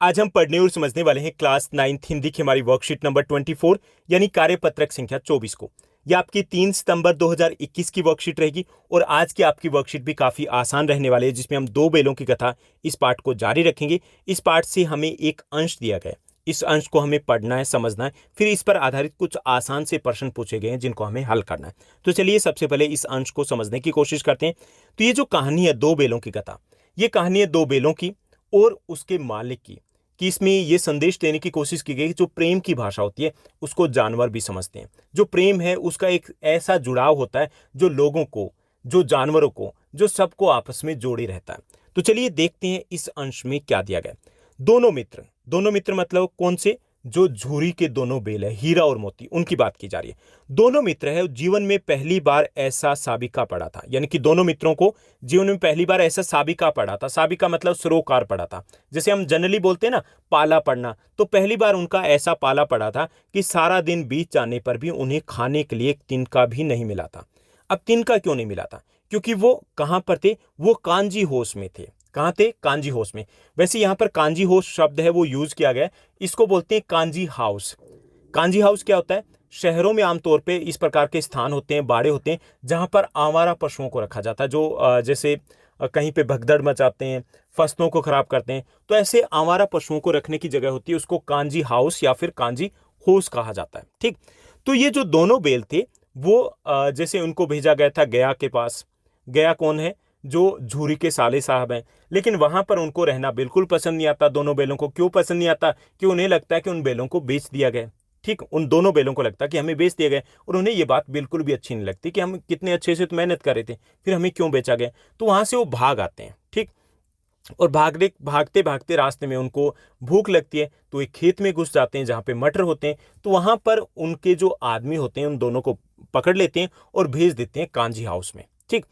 आज हम पढ़ने और समझने वाले हैं क्लास 9th हिंदी की हमारी वर्कशीट नंबर 24 यानी कार्यपत्रक संख्या 24 को। यह आपकी 3 सितंबर 2021 की वर्कशीट रहेगी और आज की आपकी वर्कशीट भी काफी आसान रहने वाली है, जिसमें हम दो बेलों की कथा इस पाठ को जारी रखेंगे। इस पाठ से हमें एक अंश दिया गया है, इस अंश को हमें पढ़ना है, समझना है, फिर इस पर आधारित कुछ आसान से प्रश्न पूछे गए हैं जिनको हमें हल करना है। तो चलिए सबसे पहले इस अंश को समझने की कोशिश करते हैं। तो ये जो कहानी है दो बेलों की कथा, ये कहानी है दो बेलों की और उसके मालिक की, कि इसमें ये संदेश देने की कोशिश की गई कि जो प्रेम की भाषा होती है उसको जानवर भी समझते हैं। जो प्रेम है उसका एक ऐसा जुड़ाव होता है जो लोगों को, जो जानवरों को, जो सबको आपस में जोड़े रहता है। तो चलिए देखते हैं इस अंश में क्या दिया गया। दोनों मित्र मतलब कौन से? जो झूरी के दोनों बेल है, हीरा और मोती, उनकी बात की जा रही है। दोनों मित्र है, जीवन में पहली बार ऐसा साबिका पड़ा था, यानी कि दोनों मित्रों को जीवन में पहली बार ऐसा साबिका पड़ा था। साबिका मतलब सरोकार पड़ा था। जैसे हम जनरली बोलते हैं ना पाला पड़ना, तो पहली बार उनका ऐसा पाला पड़ा था कि सारा दिन बीत जाने पर भी उन्हें खाने के लिए एक तिनका भी नहीं मिला था। अब तिनका क्यों नहीं मिला था? क्योंकि वो कहां पर थे? वो कांजी होश में थे। कहां थे? कांजी होश में। वैसे यहां पर कांजी होश शब्द है वो यूज किया गया है, इसको बोलते हैं कांजी हाउस। कांजी हाउस क्या होता है? शहरों में आमतौर पे इस प्रकार के स्थान होते हैं, बाड़े होते हैं, जहां पर आवारा पशुओं को रखा जाता है, जो जैसे कहीं पे भगदड़ मचाते हैं, फसलों को खराब करते हैं। तो ऐसे आवारा पशुओं को रखने की जगह होती है, उसको कांजी हाउस या फिर कांजी होस कहा जाता है। ठीक। तो ये जो दोनों बेल थे वो जैसे उनको भेजा गया था गया के पास। गया कौन है? जो झूरी के साले साहब हैं। लेकिन वहां पर उनको रहना बिल्कुल पसंद नहीं आता दोनों बेलों को। क्यों पसंद नहीं आता? कि उन्हें लगता है कि उन बेलों को बेच दिया गया। ठीक, उन दोनों बेलों को लगता है कि हमें बेच दिया गया और उन्हें ये बात बिल्कुल भी अच्छी नहीं लगती कि हम कितने अच्छे से तो मेहनत कर रहे थे, फिर हमें क्यों बेचा गया। तो वहां से वो भाग आते हैं। ठीक। और भागते भागते रास्ते में उनको भूख लगती है, तो एक खेत में घुस जाते हैं जहां पे मटर होते हैं। तो वहां पर उनके जो आदमी होते हैं उन दोनों को पकड़ लेते हैं और भेज देते हैं कांजी हाउस में। ठीक।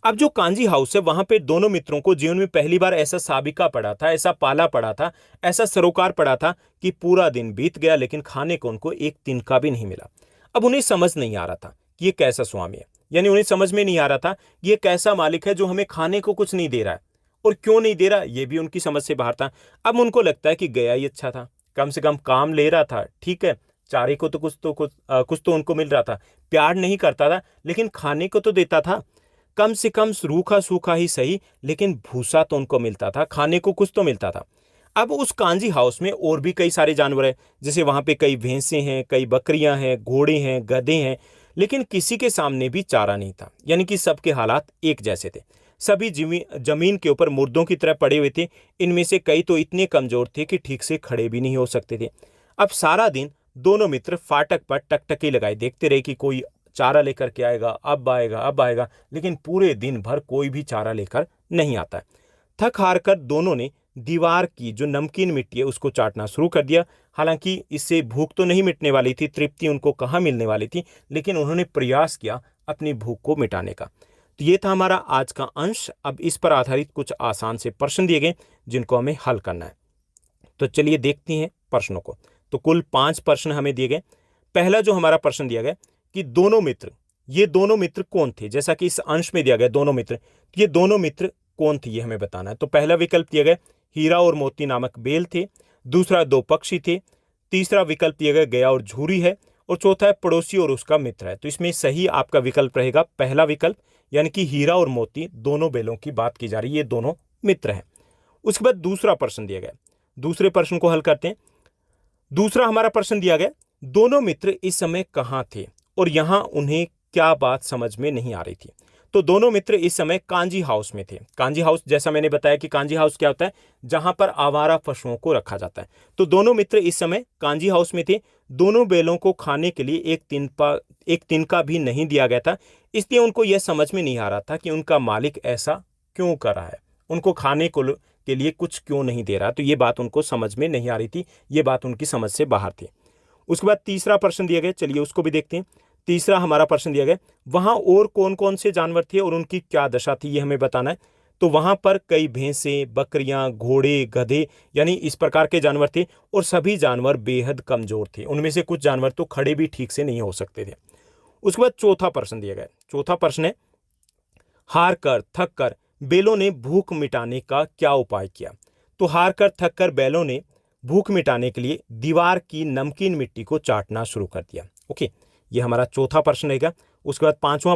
अब जो कांजी हाउस है वहां पे दोनों मित्रों को जीवन में पहली बार ऐसा साबिका पड़ा था, ऐसा पाला पड़ा था, ऐसा सरोकार पड़ा था कि पूरा दिन बीत गया लेकिन खाने को उनको एक तिनका भी नहीं मिला। अब उन्हें समझ नहीं आ रहा था कि ये कैसा स्वामी है, यानी उन्हें समझ में नहीं आ रहा था कि ये कैसा मालिक है जो हमें खाने को कुछ नहीं दे रहा है। और क्यों नहीं दे रहा ये भी उनकी समझ से बाहर था। अब उनको लगता है कि गया ही अच्छा था, कम से कम काम ले रहा था, ठीक है, चारे को तो कुछ तो उनको मिल रहा था। प्यार नहीं करता था लेकिन खाने को तो देता था, कम से कम रूखा सूखा ही सही, लेकिन भूसा तो उनको मिलता था, खाने को कुछ तो मिलता था। अब उस कांजी हाउस में और भी कई सारे जानवर हैं, जैसे वहां पे कई भैंसें हैं, कई बकरियां हैं, घोड़े हैं, गधे हैं, लेकिन किसी के सामने भी चारा नहीं था, यानी कि सबके हालात एक जैसे थे। सभी जमीन के ऊपर मुर्दों की तरह पड़े हुए थे। इनमें से कई तो इतने कमजोर थे कि ठीक से खड़े भी नहीं हो सकते थे। अब सारा दिन दोनों मित्र फाटक पर टकटकी लगाए देखते रहे कि कोई चारा लेकर के आएगा, अब आएगा, अब आएगा, लेकिन पूरे दिन भर कोई भी चारा लेकर नहीं आता है। थक हार कर दोनों ने दीवार की जो नमकीन मिट्टी है उसको चाटना शुरू कर दिया। हालांकि इससे भूख तो नहीं मिटने वाली थी, तृप्ति उनको कहाँ मिलने वाली थी, लेकिन उन्होंने प्रयास किया अपनी भूख को मिटाने का। तो ये था हमारा आज का अंश। अब इस पर आधारित कुछ आसान से प्रश्न दिए गए जिनको हमें हल करना है। तो चलिए देखते हैं प्रश्नों को। तो कुल 5 प्रश्न हमें दिए गए। पहला जो हमारा प्रश्न दिया गया कि ये दोनों मित्र कौन थे? जैसा कि इस अंश में दिया गया दोनों मित्र, तो ये दोनों मित्र कौन थे ये हमें बताना है। तो पहला विकल्प दिया गया हीरा और मोती नामक बेल थे। दूसरा दो पक्षी थे। तीसरा विकल्प दिया गया गया और झूरी है। और चौथा है पड़ोसी और उसका मित्र है। तो इसमें सही आपका विकल्प रहेगा पहला विकल्प, यानी कि हीरा और मोती दोनों बेलों की बात की जा रही है, ये दोनों मित्र हैं। उसके बाद दूसरा प्रश्न दिया गया, दूसरे प्रश्न को हल करते हैं। दूसरा हमारा प्रश्न दिया गया दोनों मित्र इस समय कहां थे और यहां उन्हें क्या बात समझ में नहीं आ रही थी। तो दोनों मित्र इस समय कांजी हाउस में थे। कांजी हाउस, जैसा मैंने बताया कि कांजी हाउस क्या होता है, जहां पर आवारा पशुओं को रखा जाता है। तो दोनों मित्र इस समय कांजी हाउस में थे। दोनों बेलों को खाने के लिए एक तिनका भी नहीं दिया गया था, इसलिए उनको यह समझ में नहीं आ रहा था कि उनका मालिक ऐसा क्यों कर रहा है, उनको खाने को के लिए कुछ क्यों नहीं दे रहा। तो ये बात उनको समझ में नहीं आ रही थी, ये बात उनकी समझ से बाहर थी। उसके बाद तीसरा प्रश्न दिया गया, चलिए उसको भी देखते हैं। तीसरा हमारा प्रश्न दिया गया वहां और कौन कौन से जानवर थे और उनकी क्या दशा थी ये हमें बताना है। तो वहां पर कई भैंसें, बकरियां, घोड़े, गधे, यानी इस प्रकार के जानवर थे और सभी जानवर बेहद कमजोर थे। उनमें से कुछ जानवर तो खड़े भी ठीक से नहीं हो सकते थे। उसके बाद चौथा प्रश्न दिया गया। चौथा प्रश्न है हार कर थक कर बेलों ने भूख मिटाने का क्या उपाय किया। तो हार कर थक कर बैलों ने भूख मिटाने के लिए दीवार की नमकीन मिट्टी को चाटना शुरू कर दिया। ओके, ये हमारा चौथा प्रश्न रहेगा। उसके बाद पांचवा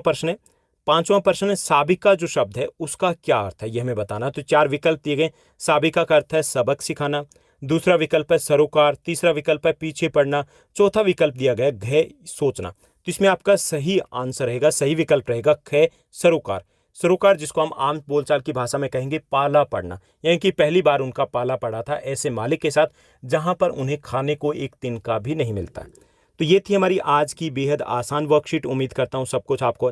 प्रश्न है साबिका जो शब्द है उसका क्या अर्थ है, ये हमें बताना। तो 4 विकल्प दिए गए। साबिका का अर्थ है सबक सिखाना, दूसरा विकल्प है सरोकार, तीसरा विकल्प है पीछे पड़ना, चौथा विकल्प दिया गया घ सोचना। तो इसमें आपका सही आंसर रहेगा, सही विकल्प रहेगा ख सरोकार। सरोकार जिसको हम आम बोलचाल की भाषा में कहेंगे पाला पड़ना, यानी कि पहली बार उनका पाला पड़ा था ऐसे मालिक के साथ जहां पर उन्हें खाने को एक तिनका भी नहीं मिलता। तो ये थी हमारी आज की बेहद आसान वर्कशीट। उम्मीद करता हूं सब कुछ आपको